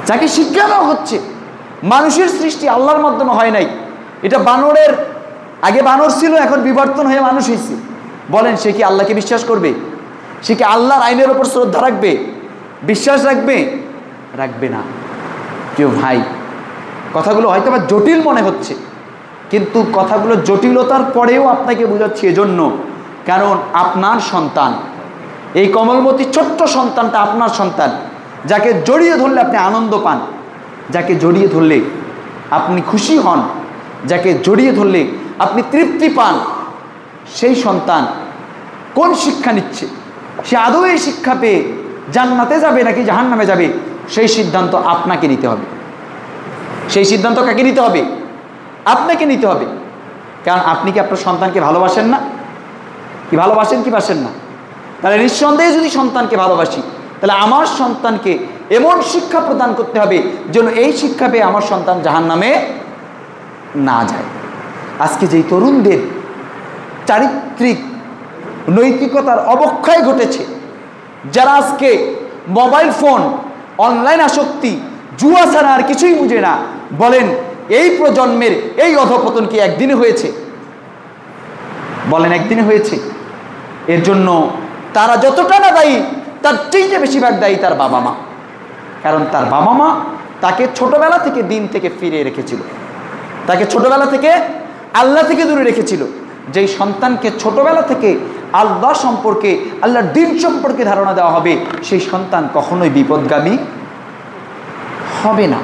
যাকে শিক্ষা দেওয়া হচ্ছে। মানুষের সৃষ্টি আল্লাহর মাধ্যমে হয় নাই, এটা বানরের, আগে বানর ছিল, এখন বিবর্তন হয়ে মানুষ হয়েছে। বলেন সে কি আল্লাহকে বিশ্বাস করবে? সে কি আল্লাহর আইনের ওপর শ্রদ্ধা রাখবে, বিশ্বাস রাখবে? রাখবে না। কেউ ভাই, কথাগুলো হয়তো বা জটিল মনে হচ্ছে, কিন্তু কথাগুলো জটিলতার পরেও আপনাকে বোঝাচ্ছি এজন্য, কারণ আপনার সন্তান, এই কমলমতি ছোট্ট সন্তানটা আপনার সন্তান, যাকে জড়িয়ে ধরলে আপনি আনন্দ পান, যাকে জড়িয়ে ধরলে আপনি খুশি হন, যাকে জড়িয়ে ধরলে আপনি তৃপ্তি পান, সেই সন্তান কোন শিক্ষা নিচ্ছে, সে আদৌ এই শিক্ষা পেয়ে জান্নাতে যাবে নাকি জাহান্নামে যাবে, সেই সিদ্ধান্ত আপনাকে নিতে হবে। সেই সিদ্ধান্ত কাকে নিতে হবে? আপনাকে নিতে হবে। কারণ আপনি কি আপনার সন্তানকে ভালোবাসেন না? কি ভালোবাসেন কি বাসেন না? তাহলে নিঃসন্দেহে যদি সন্তানকে ভালোবাসি, তাহলে আমার সন্তানকে এমন শিক্ষা প্রদান করতে হবে যেন এই শিক্ষা পেয়ে আমার সন্তান জাহান্নামে না যায়। আজকে যেই তরুণদের চারিত্রিক নৈতিকতার অবক্ষয় ঘটেছে, যারা আজকে মোবাইল ফোন, অনলাইন আসক্তি, জুয়া ছাড়া আর কিছুই বুঝে না, বলেন এই প্রজন্মের এই অধঃপতন কি একদিনে হয়েছে? বলেন একদিনে হয়েছে? এর জন্য তারা যতটা না দায়ী, তার চেয়ে বেশিরভাগ দায়ী তার বাবা মা। কারণ তার বাবা মা তাকে ছোটবেলা থেকে দিন থেকে ফিরে রেখেছিল, তাকে ছোটবেলা থেকে আল্লাহ থেকে দূরে রেখেছিল। যেই সন্তানকে ছোটবেলা থেকে আল্লাহ সম্পর্কে, আল্লাহর দিন সম্পর্কে ধারণা দেওয়া হবে, সেই সন্তান কখনোই বিপদগামী হবে না।